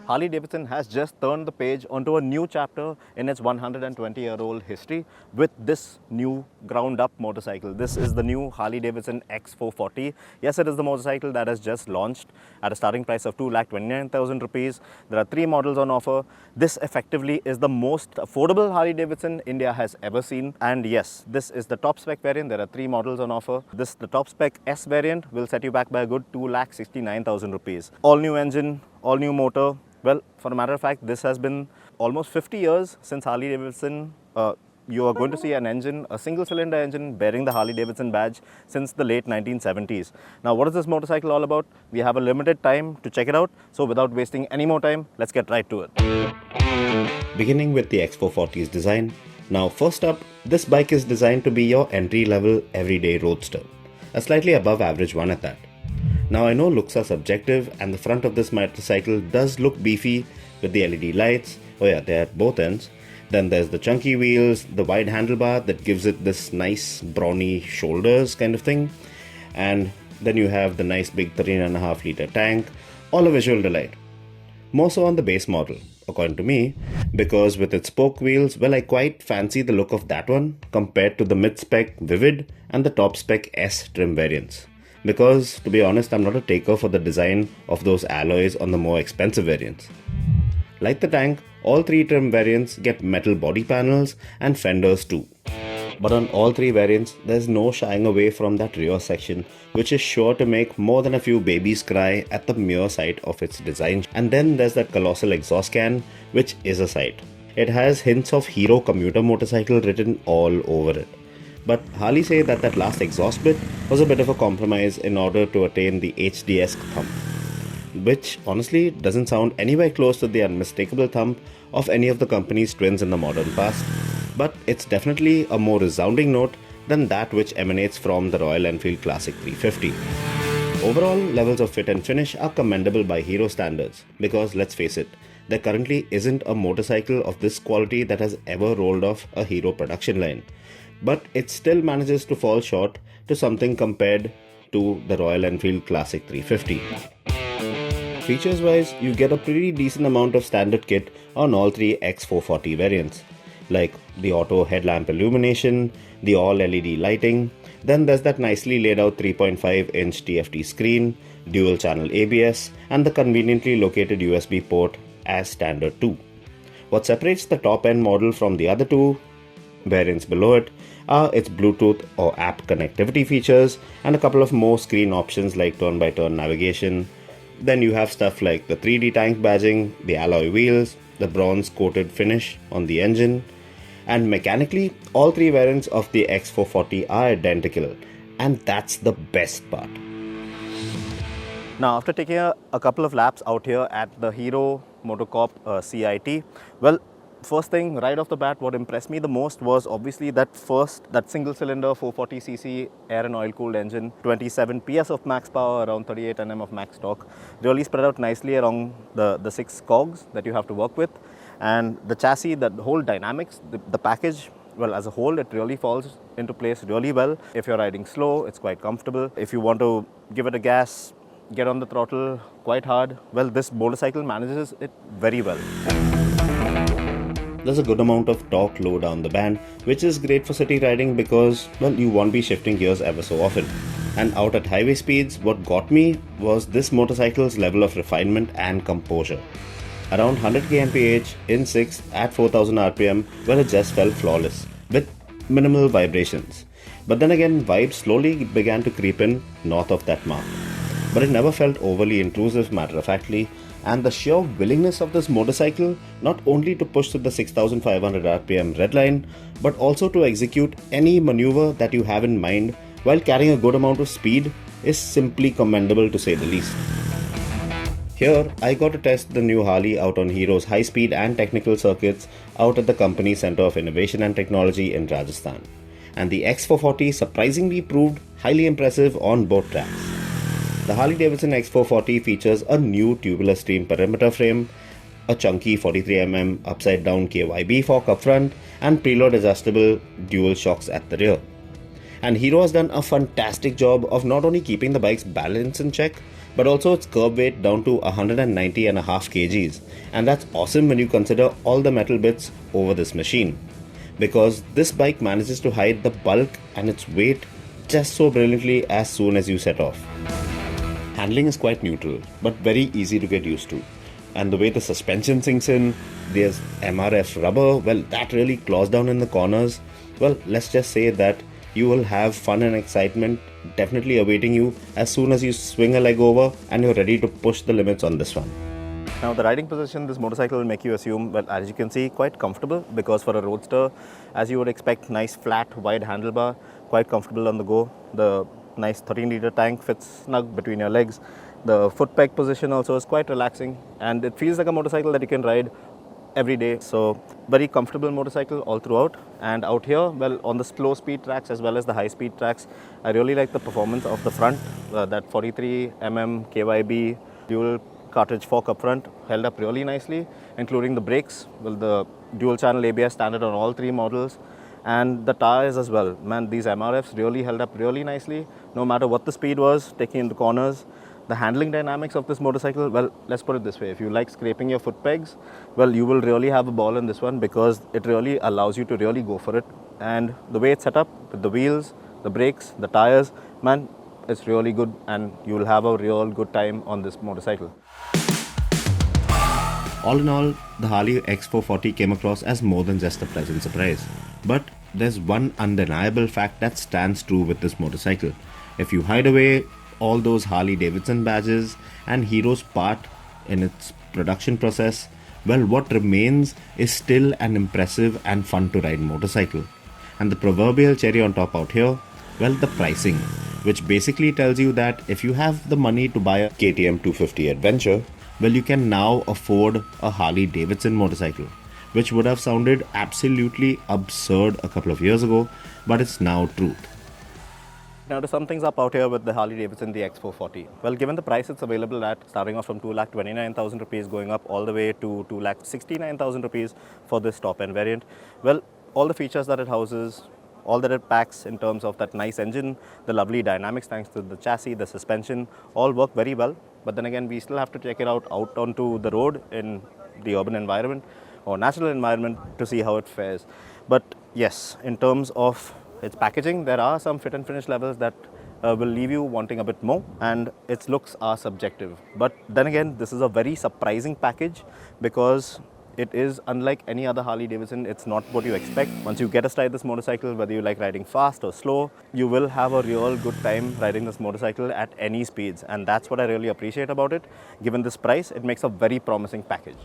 Harley-Davidson has just turned the page onto a new chapter in its 120-year-old history with this new ground-up motorcycle. This is the new Harley-Davidson X440. Yes, it is the motorcycle that has just launched at a starting price of 2,29,000 rupees. There are 3 models on offer. This effectively is the most affordable Harley-Davidson India has ever seen. And yes, this is the top spec variant. There are 3 models on offer. The top spec S variant will set you back by a good 2,69,000 rupees. All new engine, all new motor. Well, for a matter of fact, this has been almost 50 years since Harley-Davidson. You are going to see an engine, a single-cylinder engine bearing the Harley-Davidson badge since the late 1970s. Now, what is this motorcycle all about? We have a limited time to check it out. So without wasting any more time, let's get right to it. Beginning with the X440's design. Now, first up, this bike is designed to be your entry-level, everyday roadster. A slightly above average one at that. Now I know looks are subjective and the front of this motorcycle does look beefy with the LED lights. Oh yeah, they're at both ends. Then there's the chunky wheels, the wide handlebar that gives it this nice brawny shoulders kind of thing. And then you have the nice big 13.5 litre tank, all a visual delight. More so on the base model, according to me, because with its spoke wheels, well, I quite fancy the look of that one compared to the mid-spec Vivid and the top-spec S trim variants. Because, to be honest, I'm not a taker for the design of those alloys on the more expensive variants. Like the tank, all 3 trim variants get metal body panels and fenders too. But on all 3 variants, there's no shying away from that rear section, which is sure to make more than a few babies cry at the mere sight of its design. And then there's that colossal exhaust can, which is a sight. It has hints of Hero commuter motorcycle written all over it. But Harley say that last exhaust bit was a bit of a compromise in order to attain the HD-esque thump, which honestly doesn't sound anywhere close to the unmistakable thump of any of the company's twins in the modern past. But it's definitely a more resounding note than that which emanates from the Royal Enfield Classic 350. Overall, levels of fit and finish are commendable by Hero standards because let's face it, there currently isn't a motorcycle of this quality that has ever rolled off a Hero production line. But it still manages to fall short to something compared to the Royal Enfield Classic 350. Features wise, you get a pretty decent amount of standard kit on all 3 X440 variants, like the auto headlamp illumination, the all LED lighting, then there's that nicely laid out 3.5-inch TFT screen, dual channel ABS, and the conveniently located USB port as standard too. What separates the top end model from the other 2 variants below it are its Bluetooth or app connectivity features and a couple of more screen options like turn-by-turn navigation. Then you have stuff like the 3D tank badging, the alloy wheels, the bronze coated finish on the engine, and mechanically all 3 variants of the X440 are identical, and that's the best part. Now after taking a couple of laps out here at the Hero MotoCorp CIT, well, first thing right off the bat, what impressed me the most was obviously that single cylinder 440cc air and oil cooled engine, 27 PS of max power, around 38 Nm of max torque, really spread out nicely along the 6 cogs that you have to work with. And the chassis, the whole dynamics, the package, well, as a whole, it really falls into place really well. If you're riding slow, it's quite comfortable. If you want to give it a gas, get on the throttle quite hard, well, this motorcycle manages it very well. There's a good amount of torque low down the band, which is great for city riding because, well, you won't be shifting gears ever so often. And out at highway speeds, what got me was this motorcycle's level of refinement and composure. Around 100 kmph in 6th at 4000 rpm, well, it just felt flawless, with minimal vibrations. But then again, vibes slowly began to creep in north of that mark. But it never felt overly intrusive, matter-of-factly, and the sheer willingness of this motorcycle not only to push to the 6500 rpm red line, but also to execute any maneuver that you have in mind while carrying a good amount of speed is simply commendable to say the least. Here, I got to test the new Harley out on Hero's high-speed and technical circuits out at the company's Center of Innovation and Technology in Rajasthan. And the X440 surprisingly proved highly impressive on both tracks. The Harley-Davidson X440 features a new tubular stream perimeter frame, a chunky 43mm upside-down KYB fork up front, and preload adjustable dual shocks at the rear. And Hero has done a fantastic job of not only keeping the bike's balance in check, but also its curb weight down to 190.5 kgs, and that's awesome when you consider all the metal bits over this machine, because this bike manages to hide the bulk and its weight just so brilliantly as soon as you set off. Handling is quite neutral, but very easy to get used to. And the way the suspension sinks in, there's MRF rubber, well, that really claws down in the corners. Well, let's just say that you will have fun and excitement definitely awaiting you as soon as you swing a leg over and you're ready to push the limits on this one. Now the riding position, this motorcycle will make you assume, well, as you can see, quite comfortable, because for a roadster, as you would expect, nice flat wide handlebar, quite comfortable on the go. The nice 13-liter tank fits snug between your legs. The foot peg position also is quite relaxing, and it feels like a motorcycle that you can ride every day. So very comfortable motorcycle all throughout. And out here, well, on the slow speed tracks as well as the high speed tracks, I really like the performance of the front. That 43mm KYB dual cartridge fork up front held up really nicely, including the brakes. Well, the dual channel ABS standard on all three models, and the tires as well. Man, these MRFs really held up really nicely, no matter what the speed was, taking into corners. The handling dynamics of this motorcycle, well, let's put it this way. If you like scraping your foot pegs, well, you will really have a ball in this one, because it really allows you to really go for it. And the way it's set up with the wheels, the brakes, the tires, man, it's really good, and you will have a real good time on this motorcycle. All in all, the Harley X440 came across as more than just a pleasant surprise. But there's one undeniable fact that stands true with this motorcycle. If you hide away all those Harley-Davidson badges and Hero's part in its production process, well, what remains is still an impressive and fun to ride motorcycle. And the proverbial cherry on top out here, well, the pricing, which basically tells you that if you have the money to buy a KTM 250 Adventure, well, you can now afford a Harley-Davidson motorcycle, which would have sounded absolutely absurd a couple of years ago, but it's now truth. Now, to sum things up out here with the Harley-Davidson, the X440. Well, given the price it's available at, starting off from 2,29,000 rupees, going up all the way to 2,69,000 rupees for this top-end variant. Well, all the features that it houses, all that it packs in terms of that nice engine, the lovely dynamics thanks to the chassis, the suspension, all work very well. But then again, we still have to check it out onto the road in the urban environment or natural environment to see how it fares. But yes, in terms of its packaging, there are some fit and finish levels that will leave you wanting a bit more, and its looks are subjective. But then again, this is a very surprising package, because it is unlike any other Harley-Davidson. It's not what you expect. Once you get astride this motorcycle, whether you like riding fast or slow, you will have a real good time riding this motorcycle at any speeds. And that's what I really appreciate about it. Given this price, it makes a very promising package.